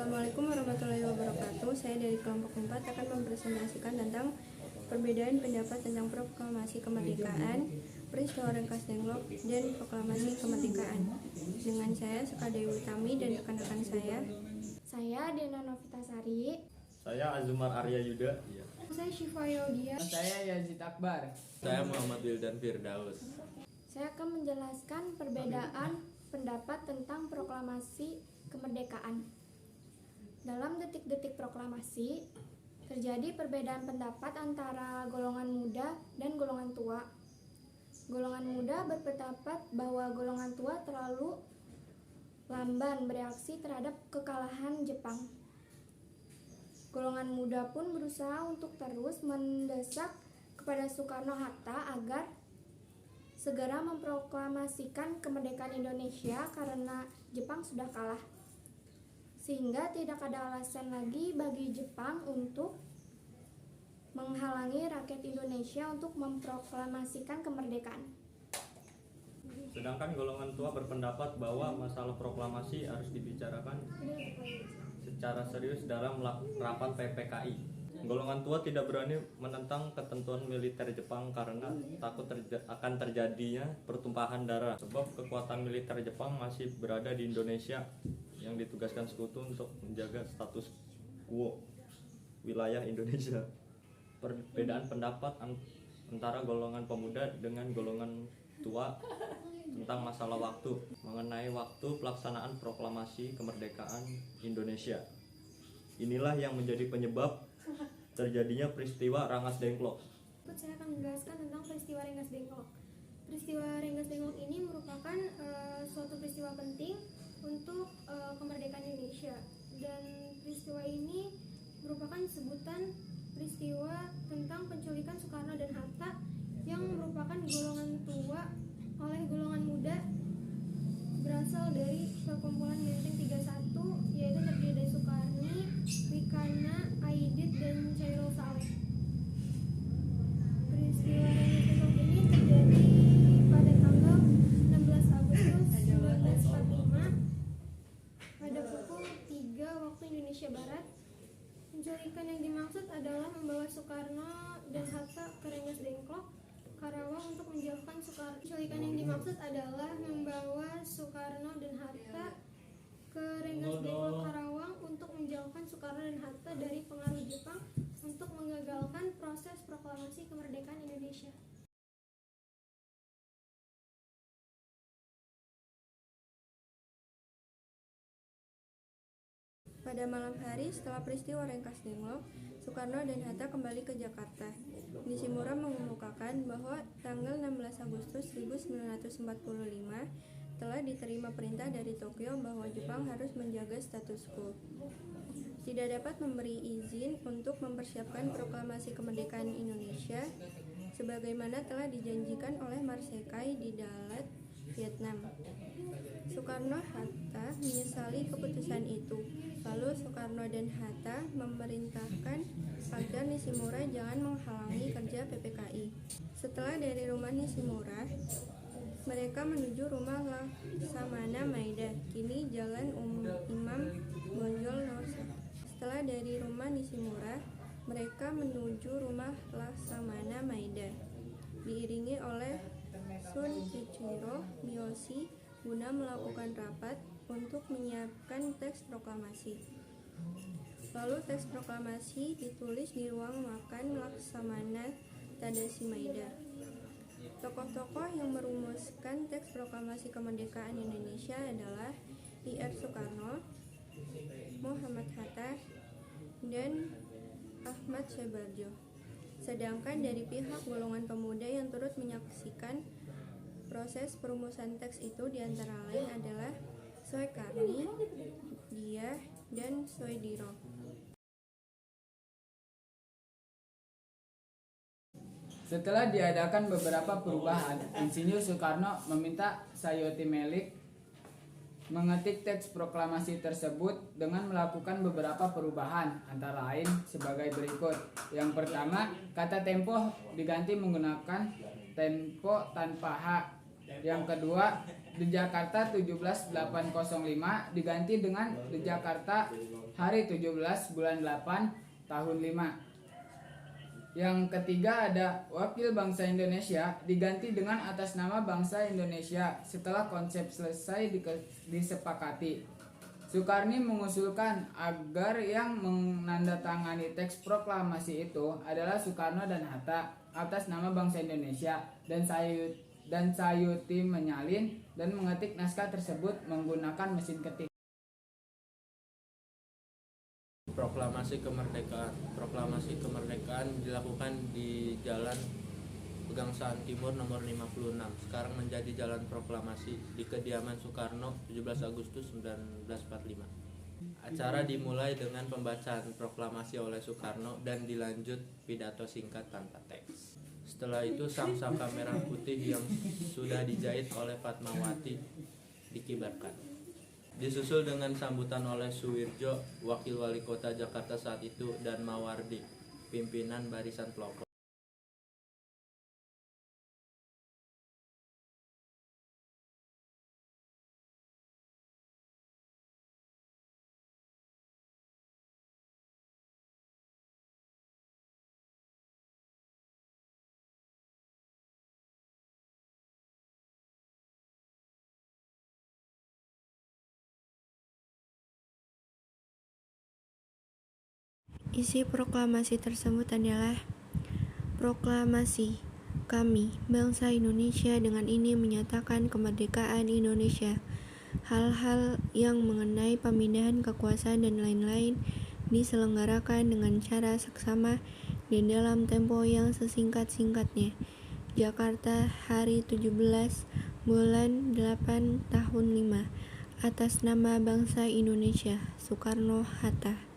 Assalamualaikum warahmatullahi wabarakatuh. Saya dari kelompok 4 akan mempresentasikan tentang perbedaan pendapat tentang proklamasi kemerdekaan, peristiwa ringkas Denglok, dan proklamasi kemerdekaan. Dengan saya Sukadewi Utami dan rekan-rekan saya. Saya Dena Novitasari. Saya Azumar Arya Yuda. Saya Syifa Yaudia. Saya Yazid Akbar. Saya Muhammad Wildan Firdaus. Saya akan menjelaskan perbedaan pendapat tentang proklamasi kemerdekaan. Dalam detik-detik proklamasi, terjadi perbedaan pendapat antara golongan muda dan golongan tua. Golongan muda berpendapat bahwa golongan tua terlalu lamban bereaksi terhadap kekalahan Jepang. Golongan muda pun berusaha untuk terus mendesak kepada Soekarno-Hatta agar segera memproklamasikan kemerdekaan Indonesia karena Jepang sudah kalah. Sehingga tidak ada alasan lagi bagi Jepang untuk menghalangi rakyat Indonesia untuk memproklamasikan kemerdekaan. Sedangkan golongan tua berpendapat bahwa masalah proklamasi harus dibicarakan secara serius dalam rapat PPKI. Golongan tua tidak berani menentang ketentuan militer Jepang karena takut akan terjadinya pertumpahan darah. Sebab kekuatan militer Jepang masih berada di Indonesia yang ditugaskan sekutu untuk menjaga status quo wilayah Indonesia. Perbedaan pendapat antara golongan pemuda dengan golongan tua tentang masalah waktu mengenai waktu pelaksanaan proklamasi kemerdekaan Indonesia. Inilah yang menjadi penyebab terjadinya peristiwa Rengas Dengklok. Saya akan menjelaskan tentang peristiwa Rengas Dengklok. Peristiwa Rengas Dengklok ini merupakan suatu peristiwa penting untuk kemerdekaan Indonesia, dan peristiwa ini merupakan sebutan peristiwa tentang penculikan Soekarno dan Hatta yang merupakan golongan tua oleh golongan muda berasal dari perkumpulan Menteng 31, yaitu terdiri dari Soekarni, Wikana, Aidit, dan Chairul Saleh. Peristiwa Rengas Dengklok ini terjadi pada tanggal 16 Agustus 1945 pada pukul 3 waktu Indonesia Barat. Penculikan yang dimaksud adalah membawa Soekarno dan Hatta ke Rengas Dengklok, Karawang untuk menjauhkan Soekarno. Penculikan yang dimaksud adalah membawa Soekarno dan Hatta ke Rengas Dengklok, Karawang untuk menjauhkan Soekarno dan Hatta dari pengaruh Jepang untuk menggagalkan proses proklamasi kemerdekaan Indonesia. Pada malam hari setelah peristiwa Rengas Dengklok, Soekarno dan Hatta kembali ke Jakarta. Nishimura mengemukakan bahwa tanggal 16 Agustus 1945 telah diterima perintah dari Tokyo bahwa Jepang harus menjaga status quo. Tidak dapat memberi izin untuk mempersiapkan proklamasi kemerdekaan Indonesia sebagaimana telah dijanjikan oleh Marsekai di Dalat, Vietnam. Soekarno-Hatta menyesali keputusan itu. Lalu Soekarno dan Hatta memerintahkan agar Nishimura jangan menghalangi kerja PPKI. Setelah dari rumah Nishimura, mereka menuju rumah Laksamana Maeda, kini Jalan Imam Bonjol No. 1. Setelah dari rumah Nishimura, mereka menuju rumah Laksamana Maeda, diiringi oleh Sun Kichiro Miyoshi guna melakukan rapat untuk menyiapkan teks proklamasi. Lalu teks proklamasi ditulis di ruang makan Laksamana Tadashi Maeda. Tokoh-tokoh yang merumuskan teks proklamasi kemerdekaan Indonesia adalah I.R. Soekarno, Muhammad Hatta, dan Ahmad Syahbarjo. Sedangkan dari pihak golongan pemuda yang turut menyaksikan proses perumusan teks itu diantara lain adalah Soekarni, Diah, dan Soediro. Setelah diadakan beberapa perubahan, Insinyur Soekarno meminta Sayoti Melik mengetik teks proklamasi tersebut dengan melakukan beberapa perubahan, antara lain sebagai berikut. Yang pertama, kata tempo diganti menggunakan tempo tanpa H Yang kedua, The Jakarta 17805 diganti dengan The Jakarta hari 17 bulan 8 tahun 5. Yang ketiga ada Wakil Bangsa Indonesia diganti dengan atas nama Bangsa Indonesia setelah konsep selesai disepakati. Soekarno mengusulkan agar yang menandatangani teks proklamasi itu adalah Soekarno dan Hatta atas nama Bangsa Indonesia, dan Sayuti menyalin dan mengetik naskah tersebut menggunakan mesin ketik. Proklamasi kemerdekaan dilakukan di Jalan Pegangsaan Timur nomor 56, sekarang menjadi Jalan Proklamasi, di kediaman Soekarno 17 Agustus 1945. Acara dimulai dengan pembacaan proklamasi oleh Soekarno dan dilanjut pidato singkat tanpa teks. Setelah itu sang-saka merah putih yang sudah dijahit oleh Fatmawati dikibarkan. Disusul dengan sambutan oleh Suwirjo, Wakil Wali Kota Jakarta saat itu, dan Mawardi, pimpinan barisan pelopor. Isi proklamasi tersebut adalah: Proklamasi. Kami, bangsa Indonesia, dengan ini menyatakan kemerdekaan Indonesia. Hal-hal yang mengenai pemindahan kekuasaan dan lain-lain diselenggarakan dengan cara seksama dan dalam tempo yang sesingkat-singkatnya. Jakarta, hari 17 bulan 8 tahun 5. Atas nama Bangsa Indonesia, Soekarno Hatta.